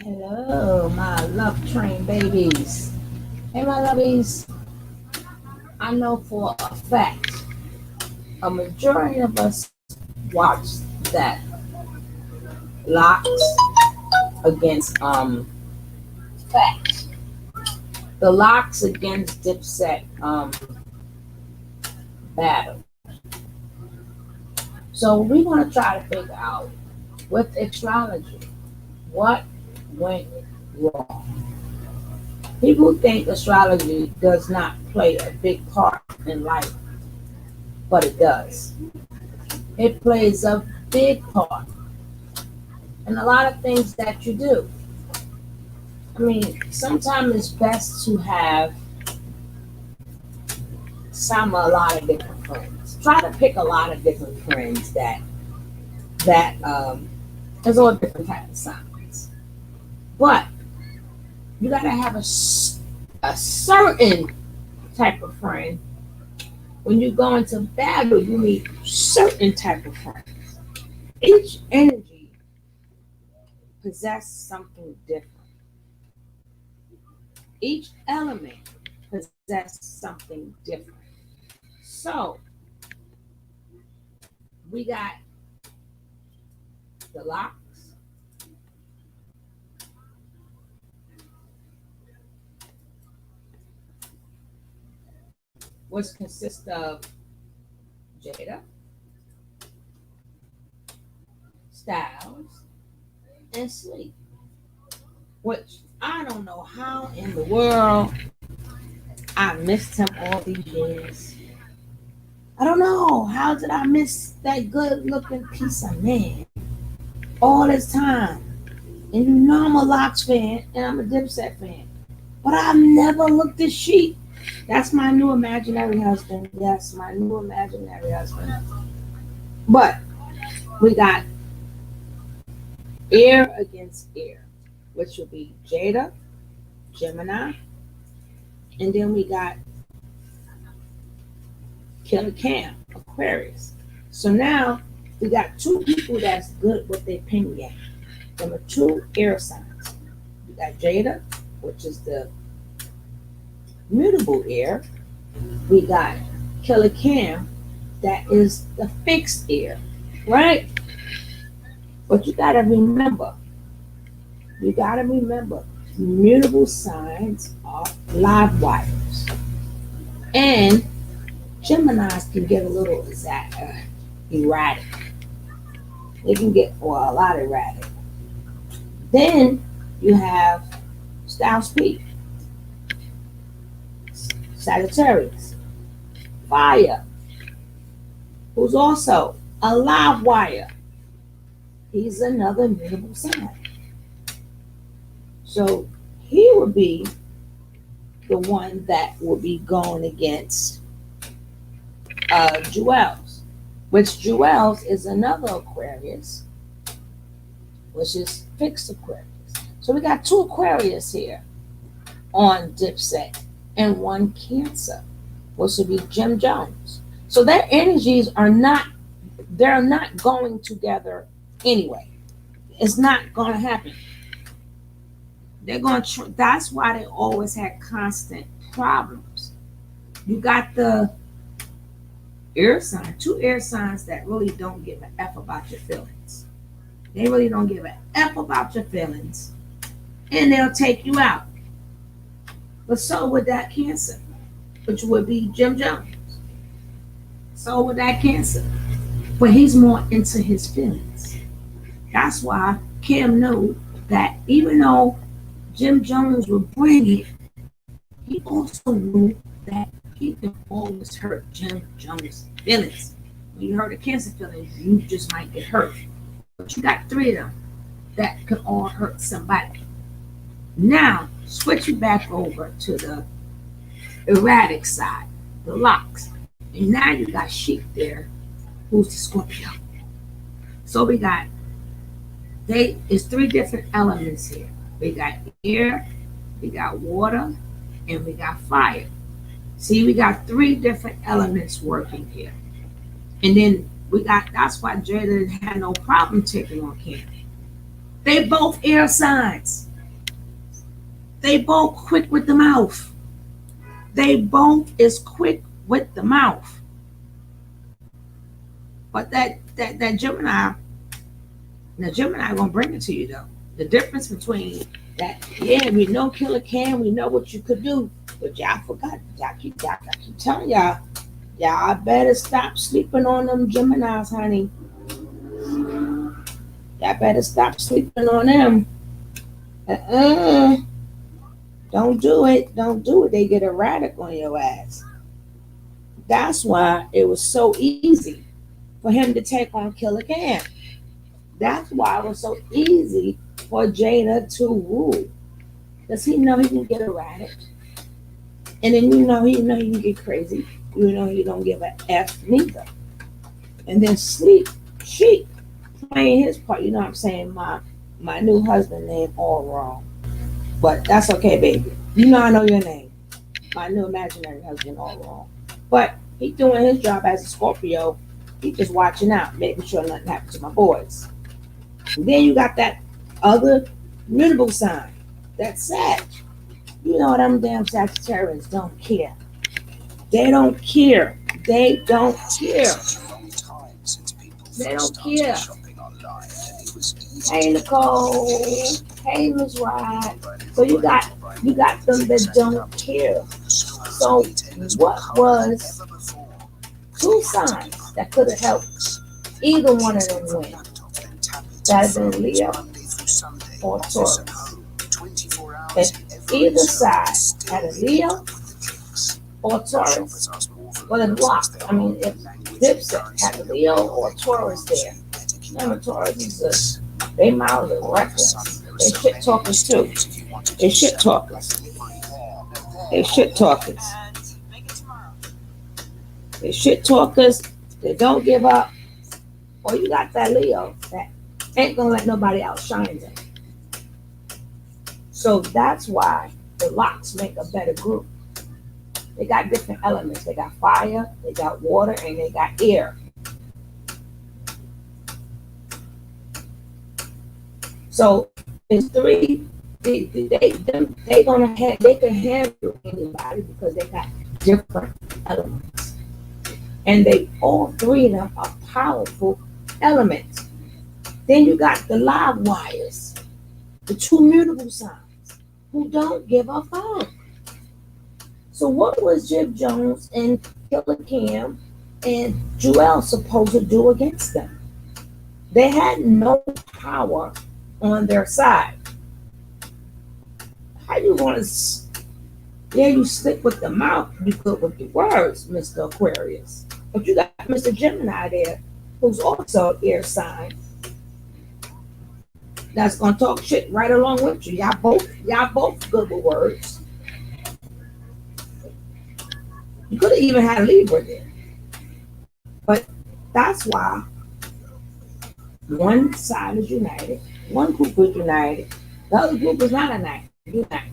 Hello, my love train babies. Hey, my lovies. I know for a fact a majority of us watched that locks against facts. The locks against Dipset battle. So we're gonna try to figure out with astrology what went wrong. People think astrology does not play a big part in life, but it does. It plays a big part in a lot of things that you do. I mean, sometimes it's best to have a lot of different friends. Try to pick a lot of different friends that is all different types of signs. But you gotta have a certain type of friend. When you go into battle, you need certain type of friends. Each energy possesses something different. Each element possesses something different. So we got the locks, which consists of Jada, Styles, and Sleep. Which I don't know how in the world I missed him all these years. I don't know. How did I miss that good looking piece of man all this time? And you know I'm a Locks fan and I'm a Dipset fan. But I've never looked at Sheep. That's my new imaginary husband. Yes, my new imaginary husband. But we got ear against ear, which will be Jada, Gemini, and then we got Killer Cam, Aquarius. So now we got two people that's good with their pen game. Number two, air signs. We got Jada, which is the mutable air. We got Killer Cam, that is the fixed air, right? But you gotta remember, mutable signs are live wires. And Geminis can get a little erratic. They can get, well, a lot erratic. Then you have Styles P, Sagittarius, Fire, who's also a live wire. He's another mutable sign. So he would be the one that would be going against Jewels, which Jewels is another Aquarius, which is fixed Aquarius. So we got two Aquarius here on Dipset and one Cancer, which would be Jim Jones. So their energies they're not going together anyway. It's not going to happen. They're going to, that's why they always had constant problems. You got the air sign, two air signs that really don't give a F about your feelings. They really don't give a F about your feelings, and they'll take you out. But so would that Cancer, which would be Jim Jones. So would that Cancer. But he's more into his feelings. That's why Kim knew that even though Jim Jones would bring it, he also knew that he can always hurt Jim Jones' feelings. When you hurt a Cancer feeling, you just might get hurt. But you got three of them that could all hurt somebody. Now, switch it back over to the erratic side, the locks. And now you got Sheep there, who's the Scorpio. So we got, it's three different elements here. We got air, we got water, and we got fire. See, we got three different elements working here. And then that's why Jada had no problem taking on Cam. They both air signs. They both quick with the mouth. They both is quick with the mouth. But that Gemini, now Gemini gonna bring it to you though. The difference between that, yeah, we know Killer Cam, we know what you could do, but y'all forgot. I keep telling y'all better stop sleeping on them Geminis, honey. Y'all better stop sleeping on them. Don't do it. Don't do it. They get erratic on your ass. That's why it was so easy for him to take on Killer Cam. That's why it was so easy for Jada to rule. Does he know he can get erratic? And then he can get crazy. You know he don't give a F neither. And then Sheik playing his part. You know what I'm saying? My new husband name all wrong. But that's okay, baby. You know I know your name. My new imaginary husband all wrong. But he doing his job as a Scorpio. He just watching out, making sure nothing happens to my boys. And then you got that other mutable sign. That's Sag. You know them damn Sagittarians don't care. They don't care. They don't care. They don't care. Hey Nicole. Hey Miss Rod. So you got them that don't care. So what was two signs that could have helped either one of them win? That had been Leo or Taurus. If either side had a Leo or Taurus, well, if Dipset had a Leo or Taurus there, remember Taurus is they mouths are reckless. They shit talkers too. They shit talkers. They shit talkers. They shit talkers. They don't give up. Or you got that Leo that ain't gonna let nobody outshine them. So that's why the locks make a better group. They got different elements. They got fire, they got water, and they got air. So it's three. They can handle anybody because they got different elements, and they all three of them are powerful elements. Then you got the live wires, the two mutable signs who don't give a fuck. So what was Jib Jones and Killer Cam and Jewel supposed to do against them? They had no power on their side. How you want to? Yeah, you slick with the mouth, you good with the words, Mr. Aquarius. But you got Mr. Gemini there, who's also an air sign. That's gonna talk shit right along with you. Y'all both good with words. You could have even had Libra there. But that's why one side is united, one group is united, the other group is not united.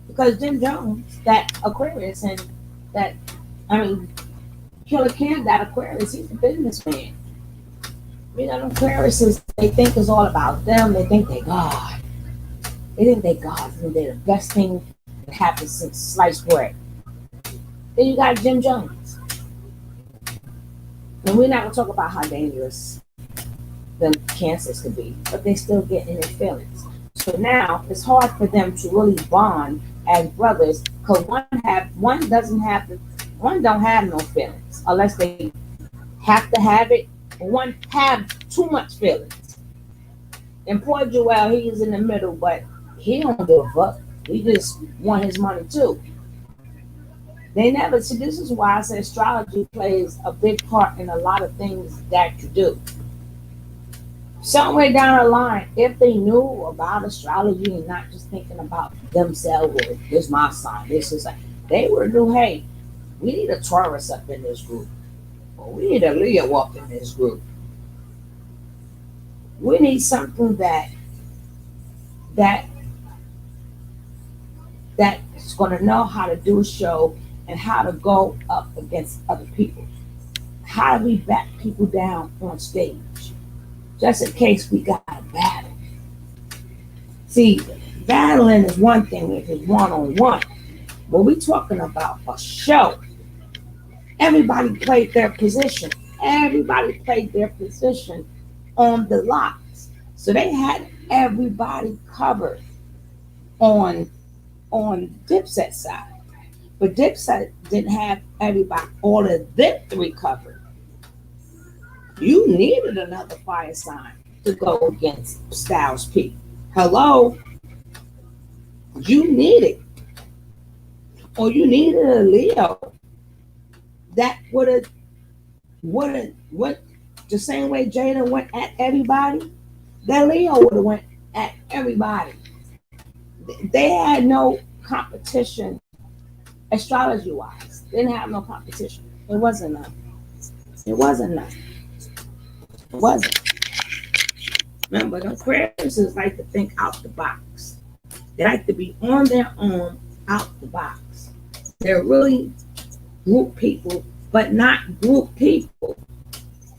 Because Jim Jones, that Aquarius, and Killer Cam, that Aquarius, he's a businessman. You know, Aquarius, they think it's all about them. They think they God. They think they God. They're the best thing that happened since sliced bread. Then you got Jim Jones. And we're not going to talk about how dangerous the cancers could be, but they still get in their feelings. So now it's hard for them to really bond as brothers because one don't have no feelings unless they have to have it. One have too much feelings. And poor Joel, he's in the middle, but he don't give a fuck. He just want his money too. They never see. This is why I say astrology plays a big part in a lot of things that you do. Somewhere down the line, if they knew about astrology and not just thinking about themselves, or this is my sign, this is like, they would have knew, hey, we need a Taurus up in this group. Or we need a Leo up in this group. We need something that's going to know how to do a show and how to go up against other people. How do we back people down on stage? Just in case we got a battle. See, Battling is one thing if it's one on one, but we talking about a show. Everybody played their position. Everybody played their position on the locks. So they had everybody covered on Dipset side. But Dipset didn't have everybody, all of them three covered. You needed another fire sign to go against Styles P. Hello? You needed. Or you needed a Leo that would have went the same way Jada went at everybody. That Leo would have went at everybody. They had no competition astrology wise. They didn't have no competition. It wasn't none. It wasn't none. It wasn't. Remember, the Aquariuses like to think out the box. They like to be on their own, out the box. They're really group people, but not group people.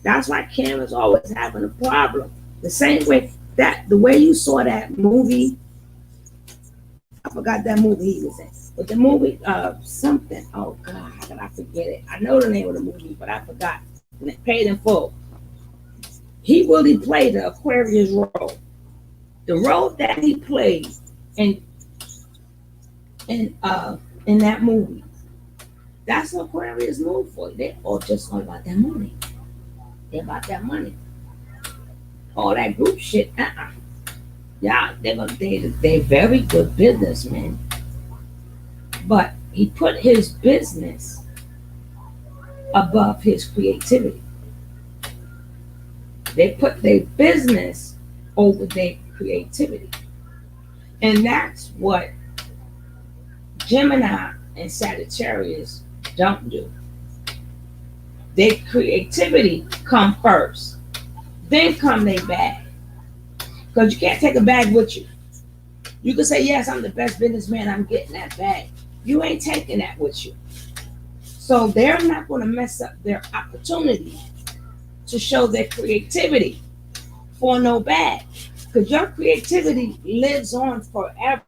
That's why Kim is always having a problem. The same way that the way you saw that movie, I forgot that movie he was in. But the movie something, oh God, how did I forget it? I know the name of the movie, but I forgot. Paid in Full. He really played the Aquarius role. The role that he played in that movie. That's what Aquarius move for. They all just all about that money. They're about that money. All that group shit, Yeah, they very good businessmen. But he put his business above his creativity. They put their business over their creativity. And that's what Gemini and Sagittarius don't do. Their creativity come first. Then come their bag. Because you can't take a bag with you. You can say, yes, I'm the best businessman, I'm getting that bag. You ain't taking that with you. So they're not going to mess up their opportunity to show their creativity for no bag. Because your creativity lives on forever.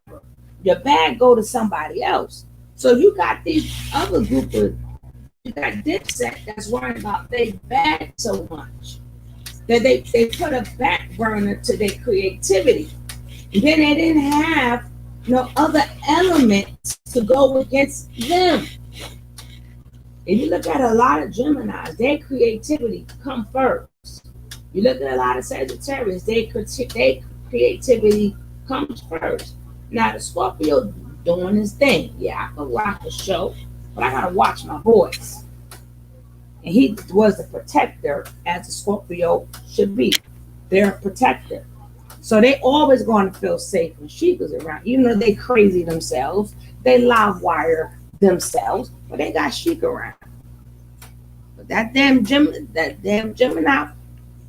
Your bag go to somebody else. So you got these other group of, you got Dipset that's worrying about their bag so much that they put a back burner to their creativity. And then they didn't have no other elements to go against them. If you look at a lot of Geminis, their creativity come first. You look at a lot of Sagittarius, their creativity comes first. Now the Scorpio doing his thing. Yeah, I can rock a show, but I gotta watch my voice. And he was the protector, as a Scorpio should be. They're a protector. So they always going to feel safe when she goes around. Even though they crazy themselves, they live wire themselves, but they got Sheik around. But that damn Gemini,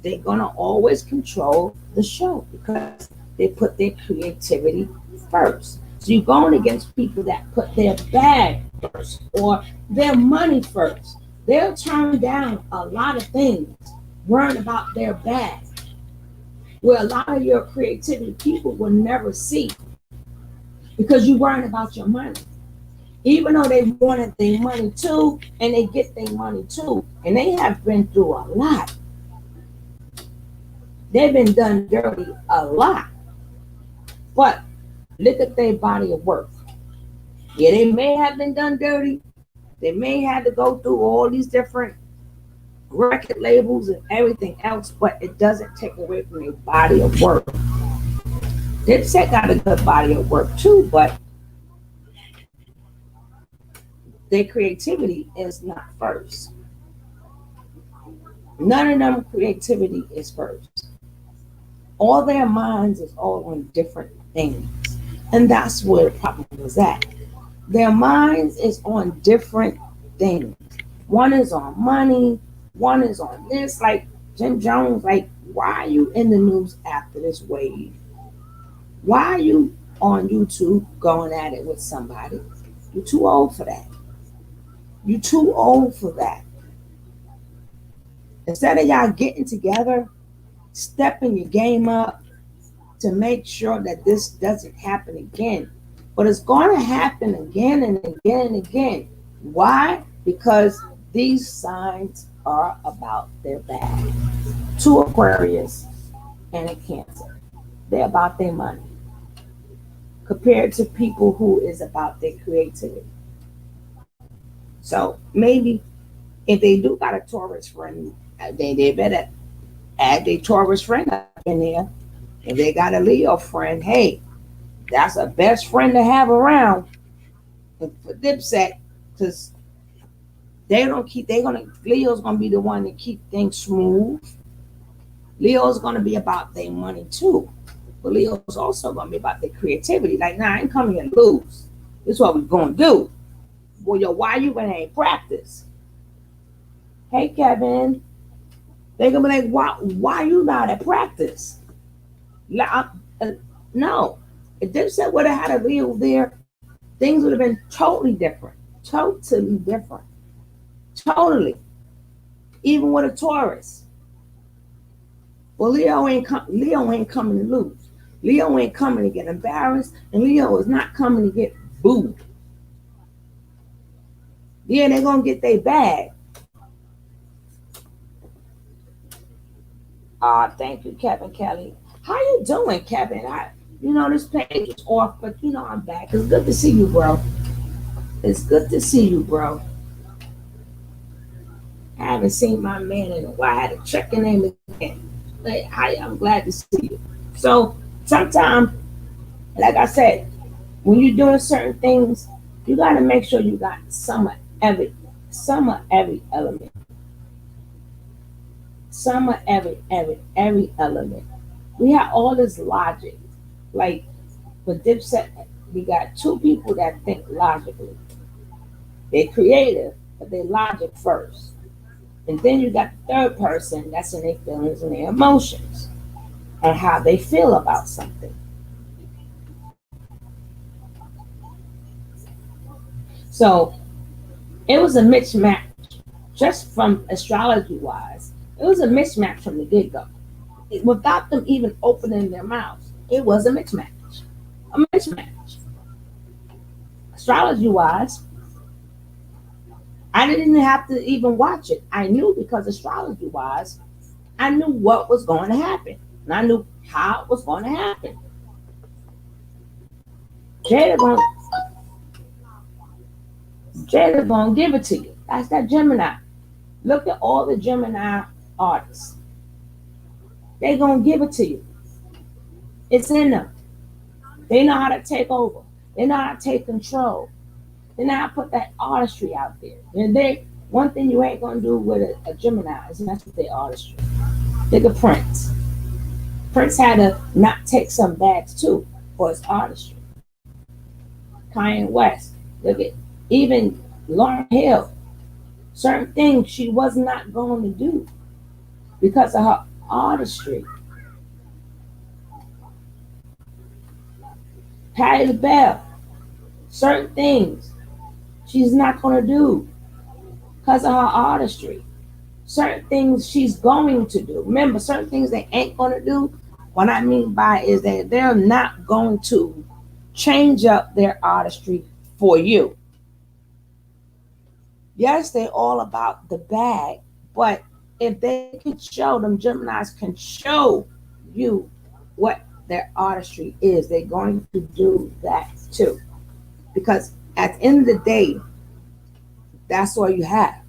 they're gonna always control the show because they put their creativity first. So you're going against people that put their bag first or their money first. They'll turn down a lot of things, worrying about their bag. Where a lot of your creativity people will never see because you're worrying about your money. Even though they wanted their money too, and they get their money too, and they have been through a lot. They've been done dirty a lot. But look at their body of work. Yeah, they may have been done dirty. They may have to go through all these different record labels and everything else, but it doesn't take away from their body of work. Dipset got a good body of work too, but their creativity is not first. None of them creativity is first. All their minds is all on different things. And that's where the problem was at. Their minds is on different things. One is on money, one is on this. Like Jim Jones, like, why are you in the news after this wave? Why are you on YouTube going at it with somebody? You're too old for that. You're too old for that. Instead of y'all getting together, stepping your game up, to make sure that this doesn't happen again. But it's going to happen again and again and again. Why? Because these signs are about their bag. Two Aquarius and a Cancer. They're about their money compared to people who is about their creativity. So maybe if they do got a Taurus friend, they better add their Taurus friend up in there. If they got a Leo friend, hey, that's a best friend to have around for Dipset, because Leo's gonna be the one to keep things smooth. Leo's gonna be about their money too. But Leo's also gonna be about their creativity. Like, nah, I ain't coming here to lose. This is what we're gonna do. Well, yo, why you gonna ain't practice? Hey Kevin. They're gonna be like, why you not at practice? No. If Dipset would have had a Leo there, things would have been totally different. Totally different. Totally. Even with a Taurus. Well, Leo ain't coming to lose. Leo ain't coming to get embarrassed, and Leo is not coming to get booed. Yeah, they're gonna get their bag. Thank you, Kevin Kelly. How you doing, Kevin? This page is off, but I'm back. It's good to see you, bro. It's good to see you, bro. I haven't seen my man in a while. I had to check your name again. But I'm glad to see you. So sometimes, like I said, when you're doing certain things, you got to make sure you got some of every element. Some of every element. We have all this logic. Like with Dipset, we got two people that think logically. They're creative, but they logic first. And then you got the third person that's in their feelings and their emotions and how they feel about something. So it was a mismatch just from astrology wise. It was a mismatch from the get go. Without them even opening their mouths, it was a mismatch. A mismatch. Astrology wise, I didn't have to even watch it. I knew because astrology wise, I knew what was going to happen. And I knew how it was going to happen. Jada gonna give it to you. That's that Gemini. Look at all the Gemini artists. They gonna give it to you. It's in them. They know how to take over. They know how to take control. They know how to put that artistry out there. And one thing you ain't gonna do with a Gemini is mess with their artistry. Look at Prince. Prince had to not take some bags too for his artistry. Kanye West. Look at even Lauryn Hill. Certain things she was not going to do because of her artistry. Patti LaBelle. Certain things she's not going to do because of her artistry. Certain things she's going to do. Remember, certain things they ain't going to do. What I mean by is that they're not going to change up their artistry for you. Yes, they're all about the bag, but if they could show, them Geminis can show you what their artistry is, they're going to do that too. Because at the end of the day, that's all you have.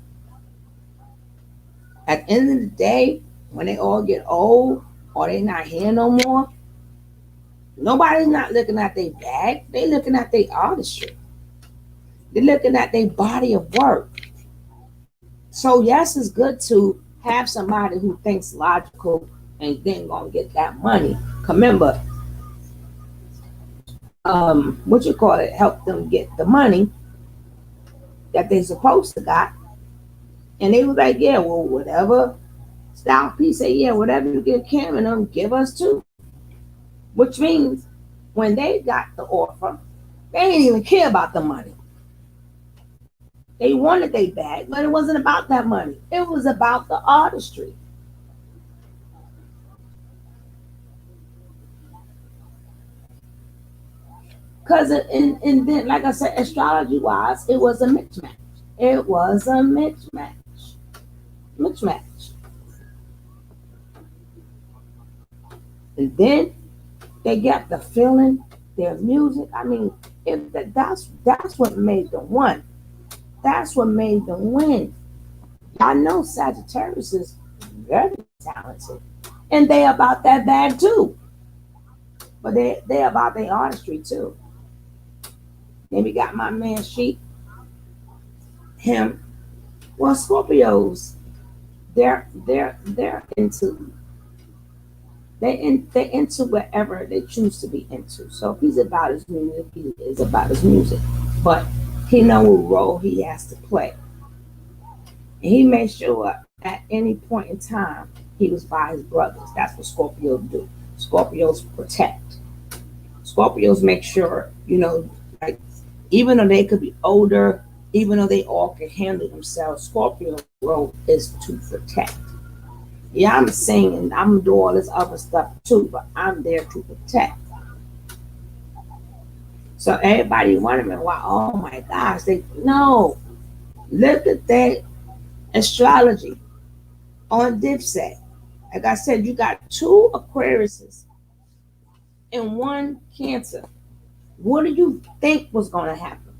At the end of the day, when they all get old or they not here no more, nobody's not looking at their bag. They're looking at their artistry. They're looking at their body of work. So yes, it's good to have somebody who thinks logical and then gonna get that money. Remember, help them get the money that they're supposed to got. And they was like, yeah, well, whatever Style P say, yeah, whatever you give Cam and them, give us too. Which means when they got the offer, they didn't even care about the money. They wanted their bag, but it wasn't about that money. It was about the artistry. Cause and then, like I said, astrology wise, it was a mismatch. It was a mismatch. Mismatch. And then they got the feeling, their music. I mean, if that's what made them win. That's what made them win. I know Sagittarius is very talented, and they about that bag too. But they about their artistry too. Then we got my man Sheik, him. Well, Scorpios, they're into they into whatever they choose to be into. So if he's about his music, he is about his music. But he know what role he has to play. And he made sure at any point in time he was by his brothers. That's what Scorpios do. Scorpios protect. Scorpios make sure, like even though they could be older, even though they all can handle themselves, Scorpio's role is to protect. Yeah, I'm singing, I'm doing all this other stuff too, but I'm there to protect. So everybody wondering why, oh my gosh, they no. Look at that astrology on Dipset. Like I said, you got two Aquariuses and one Cancer. What do you think was going to happen?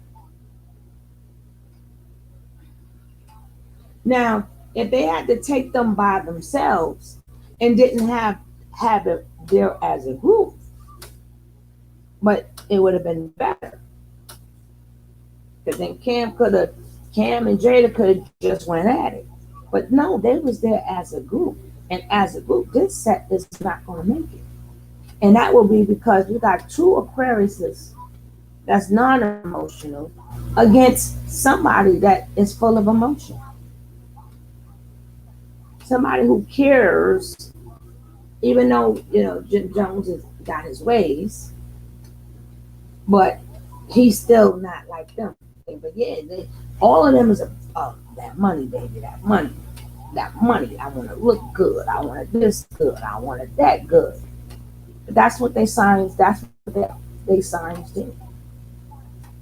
Now, if they had to take them by themselves and didn't have it there as a group, but it would have been better. Because then Cam and Jada could have just went at it. But no, they was there as a group. And as a group, this set is not going to make it. And that will be because you got two Aquariuses that's non-emotional against somebody that is full of emotion. Somebody who cares, even though, Jim Jones has got his ways, but he's still not like them. But yeah, all of them is that money, baby, that money. That money. I want to look good. I want it this good. I want it that good. But that's what they signs. That's what they signs did.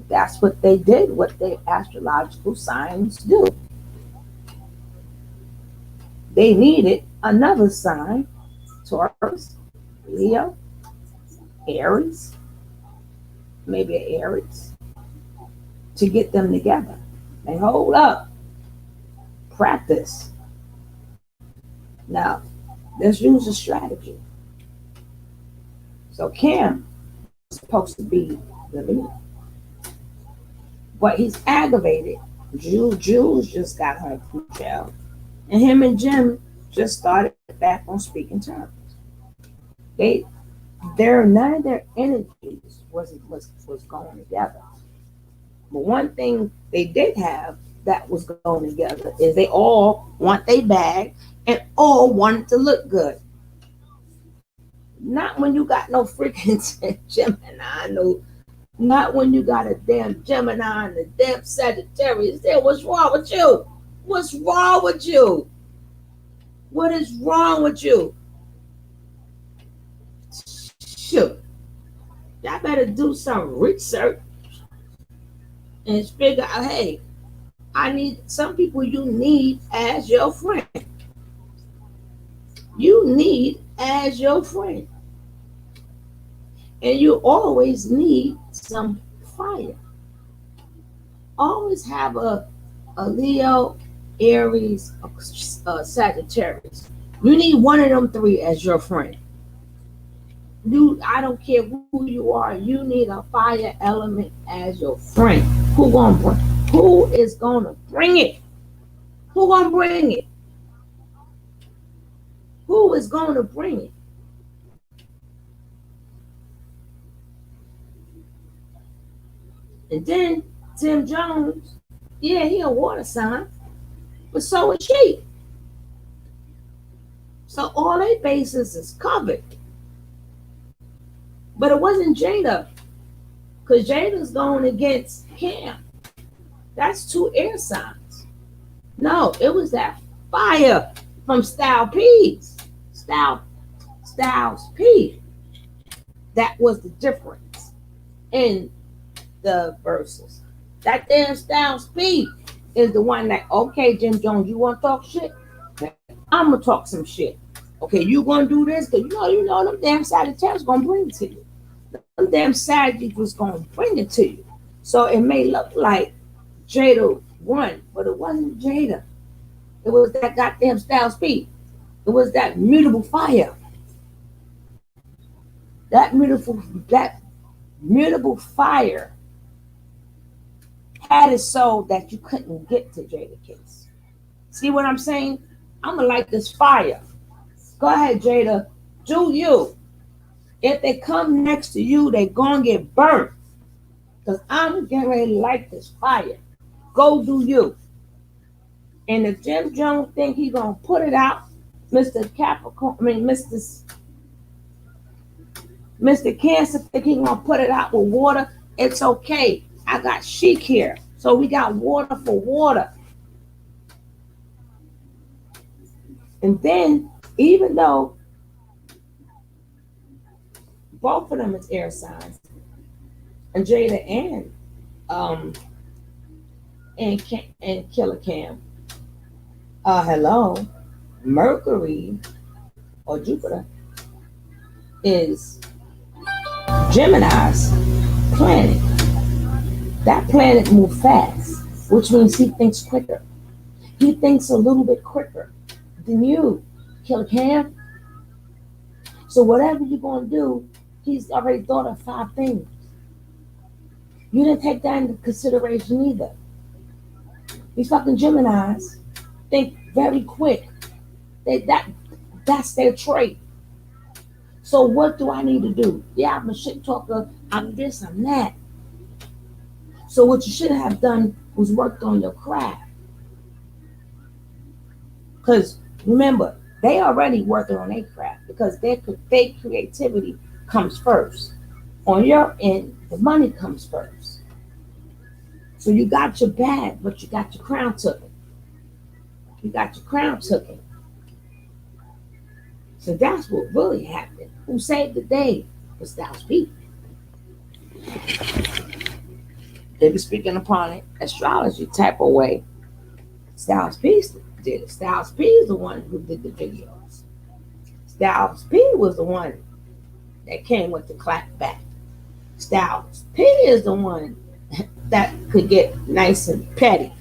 That's what they did. What their astrological signs do. They needed another sign: Taurus, Leo, Aries, maybe an Aries, to get them together. And hold up, practice. Now, let's use a strategy. So Cam is supposed to be the leader, but he's aggravated. Jules just got her from jail, and him and Jim just started back on speaking terms. None of their energies was going together. But one thing they did have that was going together is they all want their bag and all wanted to look good. Not when you got no freaking Gemini, not when you got a damn Gemini and a damn Sagittarius. What's wrong with you? What's wrong with you? What is wrong with you? Shoot. Y'all better do some research and figure out, hey, I need some people you need as your friend. You need as your friend. And you always need some fire. Always have a Leo, Aries, Sagittarius. You need one of them three as your friend. I don't care who you are. You need a fire element as your friend. Who is gonna bring it? Who gonna bring it? Who is gonna bring it? And then Tim Jones, yeah, he a water sign, but so is she. So all their bases is covered. But it wasn't Jada, because Jada's going against Cam. That's two air signs. No, it was that fire from Styles P. That was the difference. in the verses. That damn Styles P is the one that, okay, Jim Jones, you want to talk shit? I'm gonna talk some shit. Okay, you gonna do this? Cause you know them damn Sagittarius gonna bring it to you. Them damn Sagittarius was gonna bring it to you. So it may look like Jada won, but it wasn't Jada. It was that goddamn Styles P. It was that mutable fire. That mutable fire had it so that you couldn't get to Jada Kiss. See what I'm saying? I'm gonna light this fire. Go ahead, Jada. Do you. If they come next to you, they gonna get burnt. Because I'm getting ready to light this fire. Go do you. And if Jim Jones think he gonna put it out, Mr. Cancer think he gonna put it out with water, it's okay. I got Chic here. So we got water for water. And then, even though both of them is air signs, and Jada and Killer Cam, hello, Mercury or Jupiter is Gemini's planet. That planet moves fast, which means he thinks quicker. He thinks a little bit quicker than you, Killer Cam. So whatever you're gonna do, he's already thought of 5 things. You didn't take that into consideration either. These fucking Geminis think very quick. That's their trait. So what do I need to do? Yeah, I'm a shit talker. I'm this, I'm that. So what you should have done was worked on your craft. Because remember, they already working on their craft because their creativity comes first. On your end, the money comes first. So you got your bag, but you got your crown taken. You got your crown taken. So that's what really happened. Who saved the day was Styles P. They be speaking upon it, astrology type of way. Styles P did it. Styles P is the one who did the videos. Styles P was the one that came with the clap back. Styles P is the one that could get nice and petty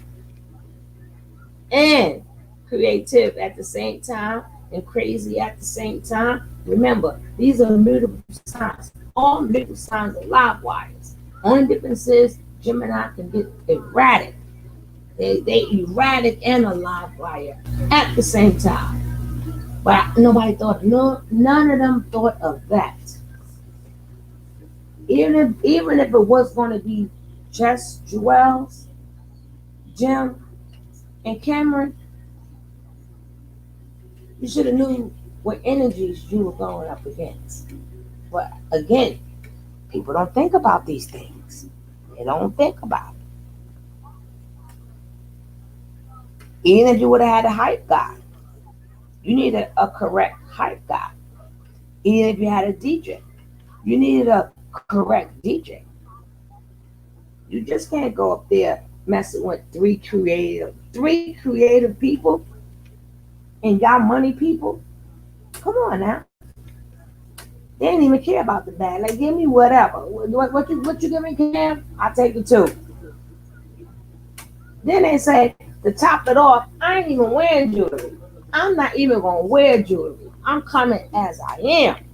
and creative at the same time and crazy at the same time. Remember, these are mutable signs. All mutable signs are live wires. Only difference is Gemini can get erratic. They erratic and a live wire at the same time. But nobody thought, none of them thought of that. Even if it was going to be just Joel's, Jim, and Cameron, you should have knew what energies you were going up against. But again, people don't think about these things. They don't think about it. Even if you would have had a hype guy, you needed a correct hype guy. Even if you had a DJ, you needed a correct DJ. You just can't go up there messing with three creative people and y'all money people. Come on now. They didn't even care about the bag. Like, give me whatever. What you give me, Cam? I'll take it too. Then they say, to top it off, I ain't even wearing jewelry. I'm not even going to wear jewelry. I'm coming as I am.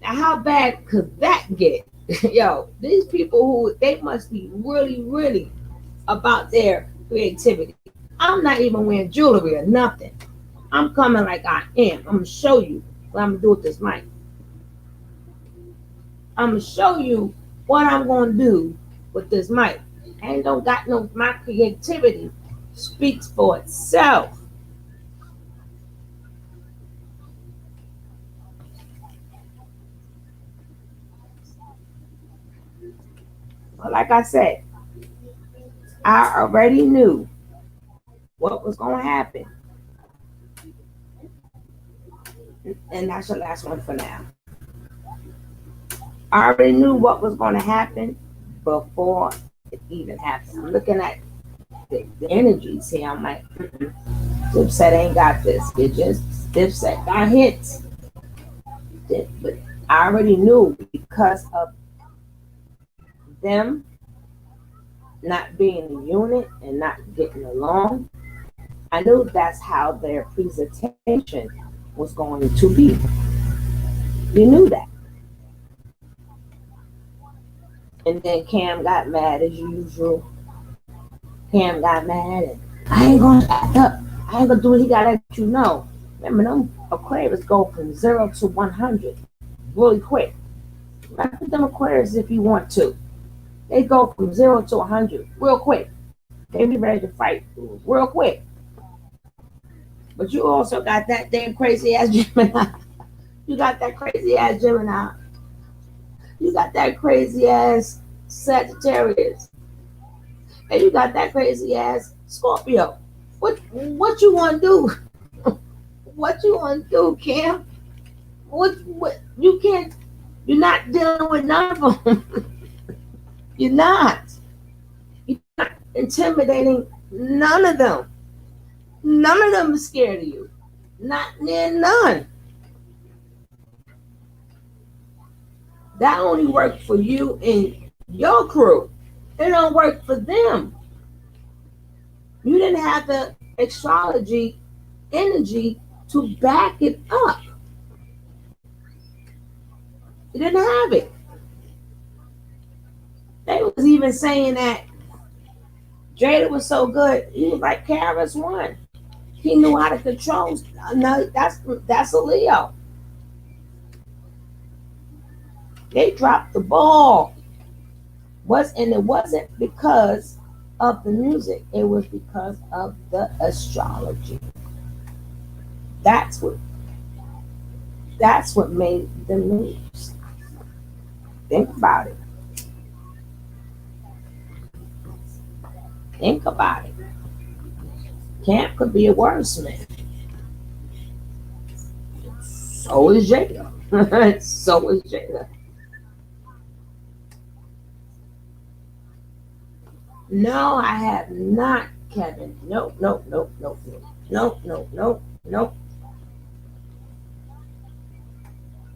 Now, how bad could that get? Yo, these people they must be really, really about their creativity. I'm not even wearing jewelry or nothing. I'm coming like I am. I'm going to show you what I'm going to do with this mic. I'm going to show you what I'm going to do with this mic. I don't got my creativity speaks for itself. Well, like I said, I already knew what was going to happen. And that's the last one for now. I already knew what was going to happen before it even happened. I'm looking at the energies here. I'm like, Dipset ain't got this. It just Dipset got hits. But I already knew because of them not being a unit and not getting along. I knew that's how their presentation was going to be. You knew that. And then Cam got mad as usual. Cam got mad and I ain't gonna act up. I ain't gonna do what he gotta let you know. Remember, them Aquarius go from 0 to 100 really quick. Wrap with them Aquarius if you want to. They go from 0 to 100 real quick. They be ready to fight real quick. But you also got that damn crazy ass Gemini. You got that crazy ass Gemini. You got that crazy ass Sagittarius. And you got that crazy ass Scorpio. What you want to do? What you want to do, Cam? What you can't. You're not dealing with none of them. You're not. You're not intimidating none of them. None of them is scared of you. Not near none. That only worked for you and your crew. It don't work for them. You didn't have the astrology energy to back it up. You didn't have it. They was even saying that Jada was so good. He was like Karis one. He knew how to control. No, that's a Leo. They dropped the ball. And it wasn't because of the music. It was because of the astrology. That's what made the moves. Think about it. Think about it. Camp could be a wordsmith. So is Jada. So is Jada. No, I have not, Kevin. Nope.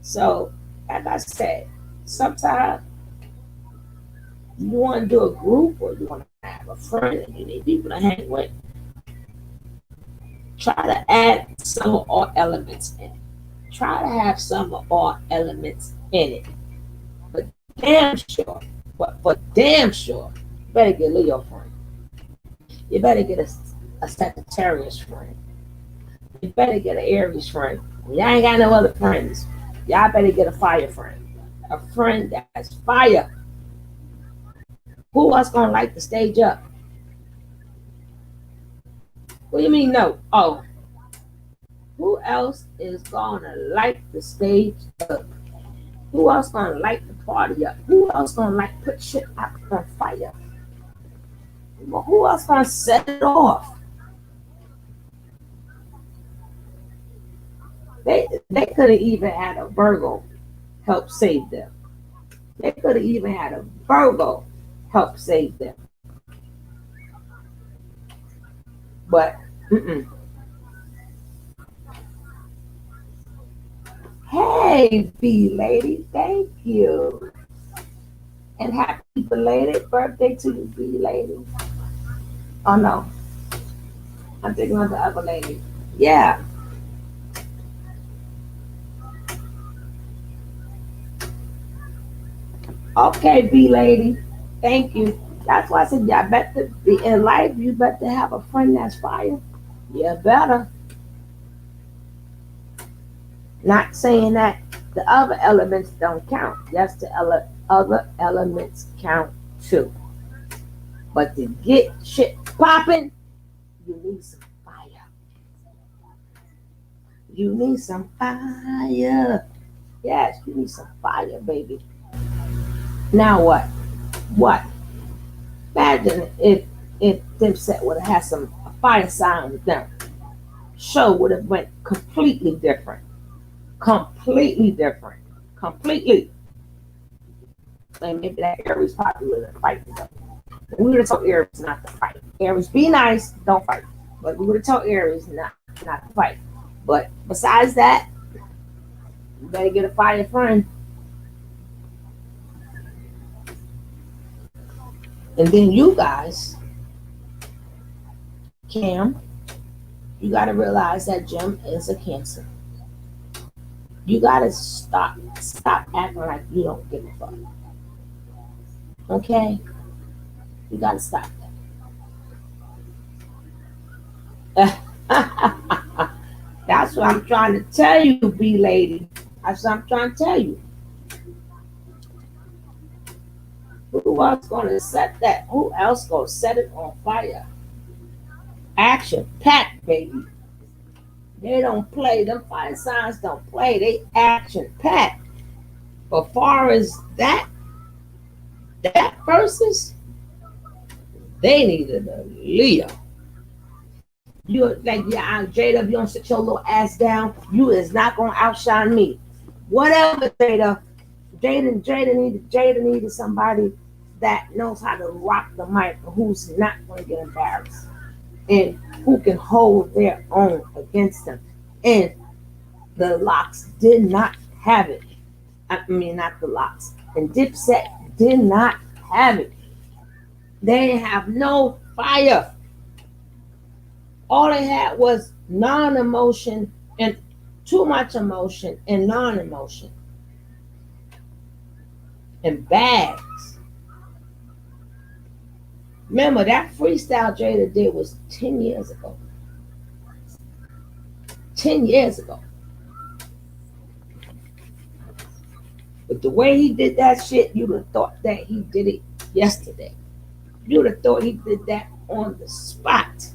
So, like I said, sometimes you want to do a group or you want to have a friend and you need people to hang with. Try to add some of all elements in it. Try to have some of all elements in it. But damn sure, you better get a Leo friend. You better get a Sagittarius friend. You better get an Aries friend. Y'all ain't got no other friends. Y'all better get a fire friend. A friend that's fire. Who else gonna light the stage up? What do you mean no? Oh. Who else is gonna light the stage up? Who else gonna light the party up? Who else gonna put shit out on fire? Who else gonna set it off? They could have even had a Virgo help save them. They could have even had a Virgo help save them. But Hey, B lady, thank you. And happy belated birthday to you, B lady. Oh no, I'm thinking of the other lady. Yeah. Okay, B lady. Thank you. That's why I said y'all better be in life. You better have a friend that's fire. You better. Not saying that the other elements don't count. Yes, the other elements count too. But to get shit popping, you need some fire. You need some fire. Yes, you need some fire, baby. Now what? What? Imagine if Dipset would have had some fire sign with them. Show would have went completely different. Completely different. Completely. And maybe that Aries probably would have fight with them. We would have told Aries not to fight. Aries, be nice, don't fight. But we would have told Aries not to fight. But besides that, you better get a fire friend. And then you guys, Cam, you got to realize that Jim is a Cancer. You got to stop acting like you don't give a fuck. Okay? You got to stop that. That's what I'm trying to tell you, B lady. That's what I'm trying to tell you. Who else gonna set that? Who else gonna set it on fire? Action packed, baby. They don't play. Them fire signs don't play. They action packed. But far as that versus, they needed a Leo. You like, yeah, Jada, if you don't sit your little ass down, you is not gonna outshine me. Whatever, Jada. Jada needed somebody that knows how to rock the mic, who's not gonna get embarrassed, and who can hold their own against them. And the Locks did not have it. I mean, not the Locks. And Dipset did not have it. They have no fire. All they had was non-emotion and too much emotion and non-emotion and bags. Remember, that freestyle Jada did was 10 years ago. 10 years ago. But the way he did that shit, you would have thought that he did it yesterday. You would have thought he did that on the spot.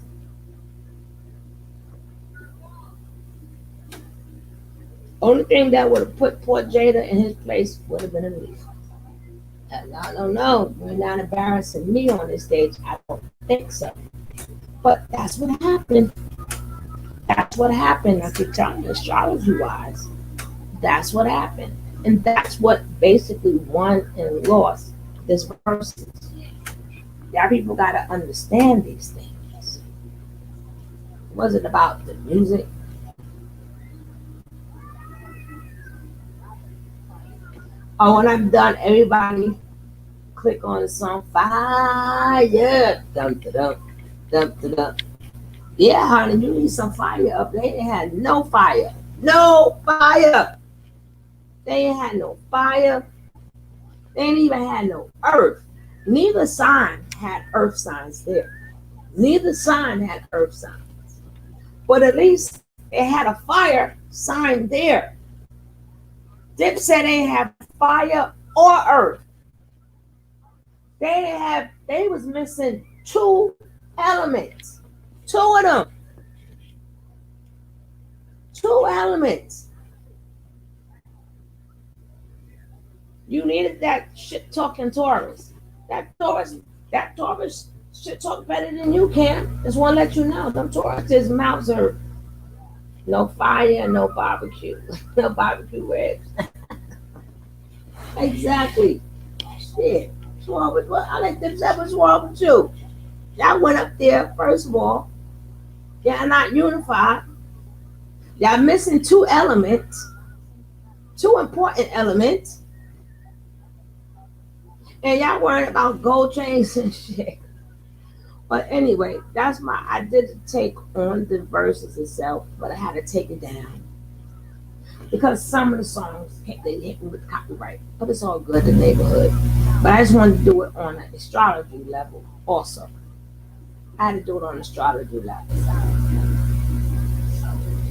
Only thing that would have put poor Jada in his place would have been a leaf. I don't know. You're not embarrassing me on this stage. I don't think so. But that's what happened. That's what happened. I keep telling you, astrology-wise, that's what happened. And that's what basically won and lost this versus. Y'all people got to understand these things. It wasn't about the music. Oh, when I'm done, everybody click on the song Fire. Dum da dum, dum da dum. Yeah, honey, you need some fire up. They ain't had no fire. No fire. They ain't had no fire. They ain't even had no earth. Neither sign had earth signs there. Neither sign had earth signs. But at least it had a fire sign there. Dipset ain't have fire or earth. They was missing two elements. Two of them. Two elements. You needed that shit talking Taurus. That Taurus shit talk better than you can. Just want to let you know. Them Taurus' mouths are no fire, no barbecue. No barbecue ribs. Exactly. Shit. What's wrong with what? I like Dipset. What's wrong with you? Y'all went up there, first of all. Y'all not unified. Y'all missing two elements. Two important elements. And y'all worrying about gold chains and shit. But anyway, I did take on the verses itself, but I had to take it down. Because some of the songs, they hit me with copyright. But it's all good, the neighborhood. But I just wanted to do it on an astrology level also. I had to do it on an astrology level.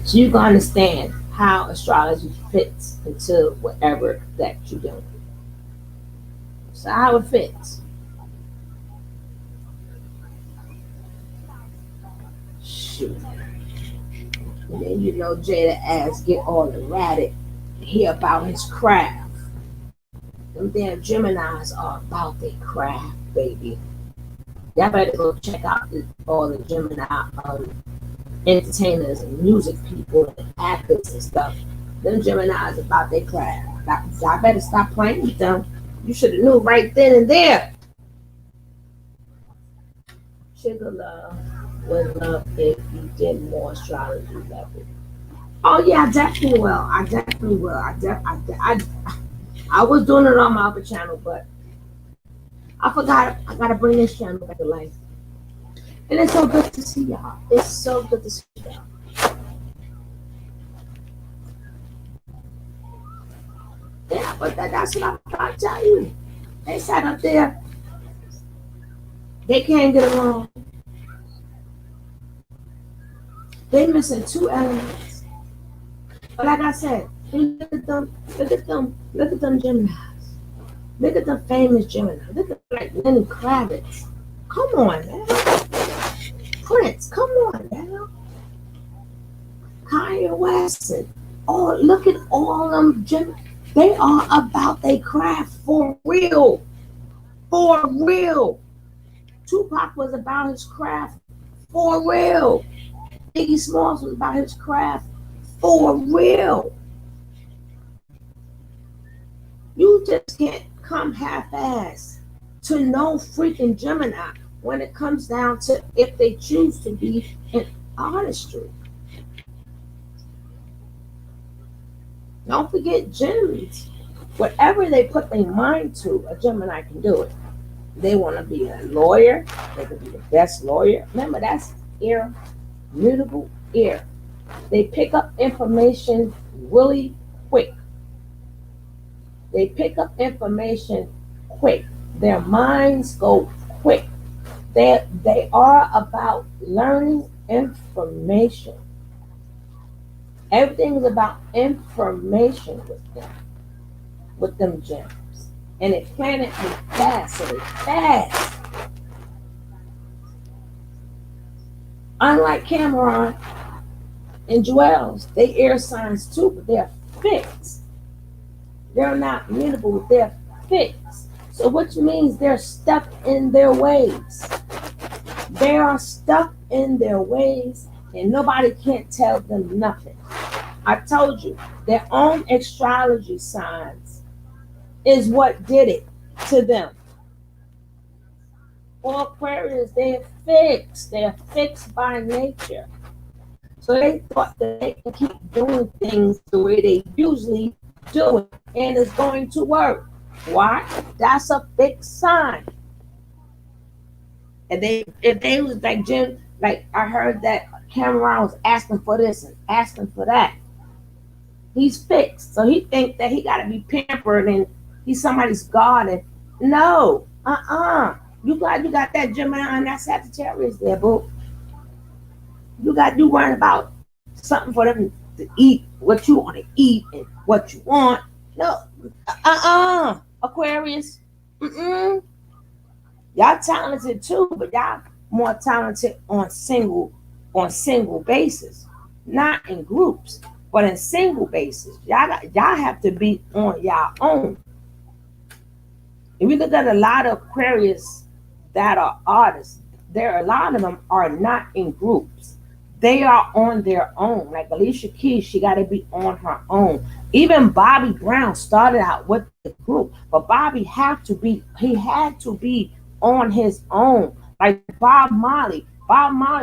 So you can understand how astrology fits into whatever that you're doing. So how it fits. Shoot. And then you know Jada ass get all erratic and hear about his craft. Them damn Geminis are about their craft, baby. Y'all better go check out all the Gemini entertainers and music people and actors and stuff. Them Geminis about their craft. Y'all better stop playing with them. You should have knew right then and there. Sugar love would love if you did more astrology level. Oh yeah, I definitely will. I definitely will. I was doing it on my other channel, but I forgot. I gotta bring this channel back to life. And it's so good to see y'all. It's so good to see y'all. Yeah, but that's what I'm trying to tell you. They sat up there. They can't get along. They missing two elements. But like I said, look at them. Look at them. Look at them Geminis. Look at the famous Gemini. Look at like Lenny Kravitz. Come on, man. Prince, come on, man. Kanye West. Oh, look at all them Gemini. They are about their craft for real. For real. Tupac was about his craft for real. Biggie Smalls was about his craft for real. You just can't come half-ass to no freaking Gemini when it comes down to if they choose to be in artistry. Don't forget Gems. Whatever they put their mind to, a Gemini can do it. They want to be a lawyer. They could be the best lawyer. Remember, that's air, mutable air. They pick up information really quick. They pick up information quick. Their minds go quick. They are about learning information. Everything is about information with them gems. And it planet is fast, so they fast. Unlike Cameron and Joel's, they air signs too, but they're fixed. They're not mutable, they're fixed. So which means they're stuck in their ways. They are stuck in their ways and nobody can't tell them nothing. I told you, their own astrology signs is what did it to them. All Aquarius, they're fixed. They're fixed by nature. So they thought that they can keep doing things the way they usually do it, and it's going to work. Why? That's a fixed sign. And if they was like Jim, like I heard that Cameron was asking for this and asking for that. He's fixed, so he thinks that he got to be pampered and he's somebody's god. And no, you got that Gemini and that Sagittarius there, boo. You worrying about something for them to eat, what you want to eat and what you want. No, Aquarius. Y'all talented too, but y'all more talented on single basis, not in groups, but in single basis. Y'all have to be on y'all own. If we look at a lot of Aquarius that are artists, a lot of them are not in groups. They are on their own. Like Alicia Keys, she got to be on her own. Even Bobby Brown started out with the group, but Bobby had to be on his own. Like Bob Marley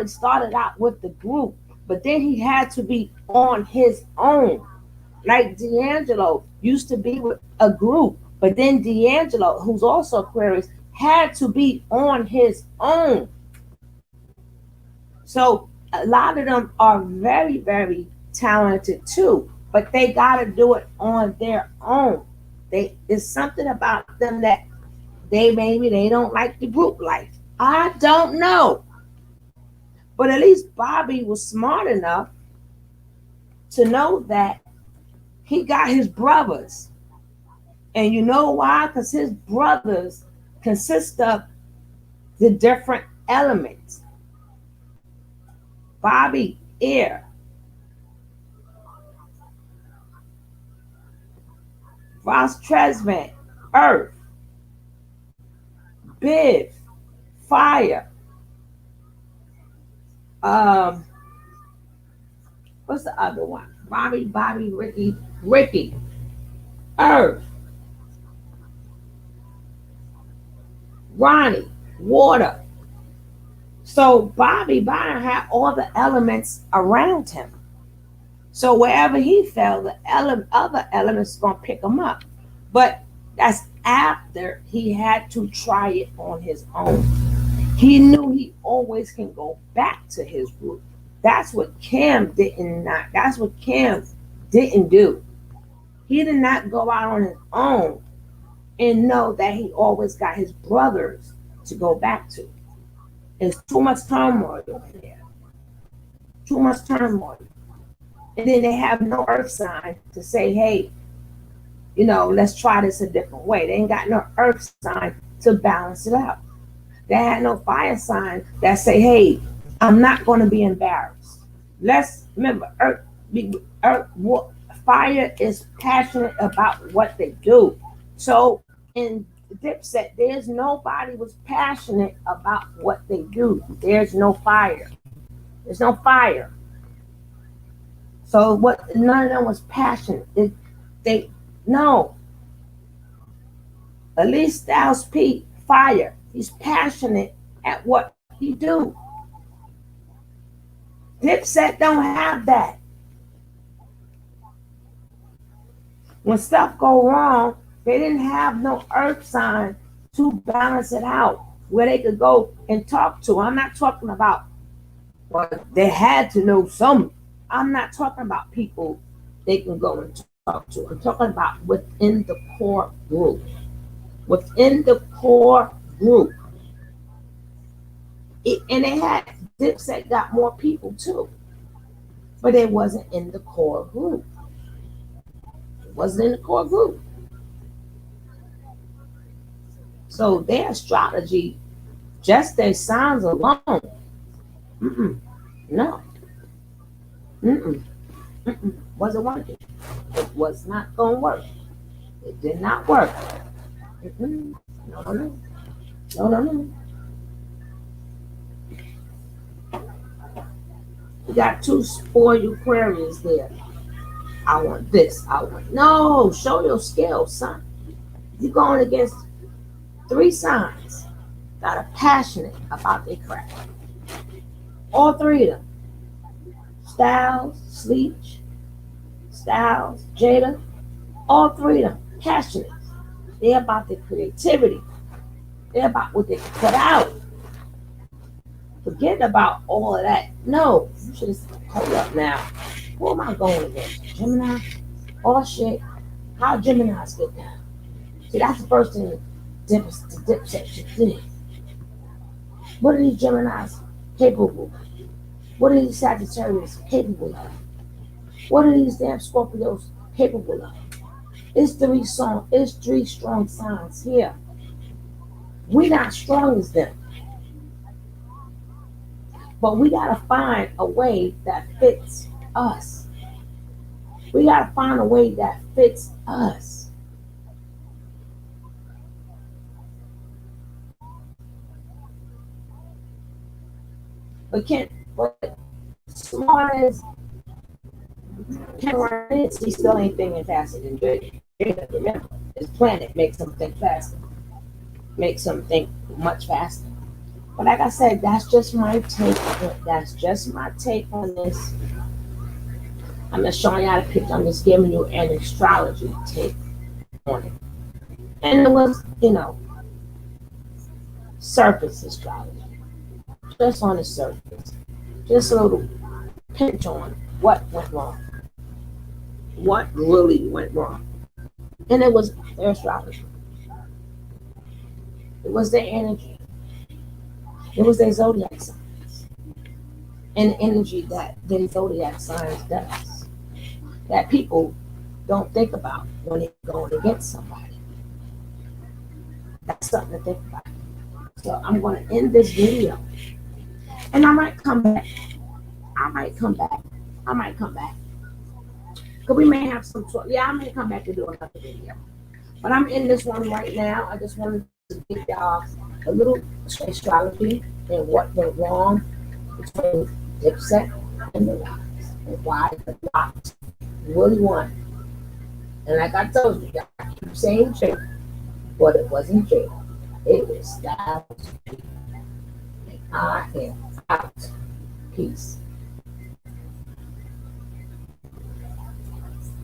started out with the group, but then he had to be on his own. Like D'Angelo used to be with a group, but then D'Angelo, who's also Aquarius, had to be on his own. So a lot of them are very, very talented too, but they got to do it on their own. There's something about them that they don't like the group life. I don't know. But at least Bobby was smart enough to know that he got his brothers. And you know why? Because his brothers consist of the different elements. Bobby, air. Ross Tresvant, earth. Biv, fire. What's the other one? Bobby, Ricky, earth. Ronnie, water. So Bobby Byer had all the elements around him. So wherever he fell, the other elements gonna pick him up. But that's after he had to try it on his own. He knew he always can go back to his group. That's what Cam didn't not. That's what Cam didn't do. He did not go out on his own and know that he always got his brothers to go back to. There's too much turmoil in there. Too much turmoil. And then they have no earth sign to say, hey, let's try this a different way. They ain't got no earth sign to balance it out. They had no fire sign that say, hey, I'm not going to be embarrassed. Let's remember, fire is passionate about what they do. So in Dipset, there's nobody was passionate about what they do. There's no fire. There's no fire. So none of them was passionate. No. At least Styles P, fire. He's passionate at what he do. Dipset don't have that. When stuff go wrong, they didn't have no earth sign to balance it out where they could go and talk to. I'm not talking about, well, they had to know some. I'm not talking about people they can go and talk to. I'm talking about within the core group. Within the core group. And they had, Dipset got more people too. But it wasn't in the core group. It wasn't in the core group. So their strategy, just their signs alone, no. Wasn't working. It was not going to work. It did not work. No. You got 2 spoiled Aquarius there. I want this. No, show your skills, son. You're going against 3 signs that are passionate about their craft. All 3 of them. Styles, Sleech, Styles, Jada, all 3 of them passionate. They're about their creativity. They're about what they can put out. Forget about all of that. No, you should just hold up now. Who am I going against? Gemini? Oh shit. How Geminis get down? See, that's the first thing Dipset should do. What are these Geminis capable of? What are these Sagittarius capable of? What are these damn Scorpios capable of? It's 3 strong signs here. We're not strong as them. But we gotta find a way that fits us. We gotta find a way that fits us. But smart as Ken Ryan, he still ain't thinking faster than Jada. Remember, his planet makes him think faster. Makes him think much faster. But like I said, that's just my take. That's just my take on this. I'm not showing you how to pick. I'm just giving you an astrology take on it. And it was, surface astrology. Just on the surface. Just a little pinch on what went wrong. What really went wrong. And it was their astrology. It was their energy. It was their zodiac signs. And the energy that their zodiac signs does. That people don't think about when they're going against somebody. That's something to think about. So I'm going to end this video. And I might come back. Because we may have some talk. Yeah, I may come back and do another video. But I'm in this one right now. I just wanted to give y'all a little astrology and what went wrong between Dipset and the Rocks. And why the Rocks really won. And like I told you, I keep saying Jada. But it wasn't Jada. It was Aquarius. That was I am out. Peace.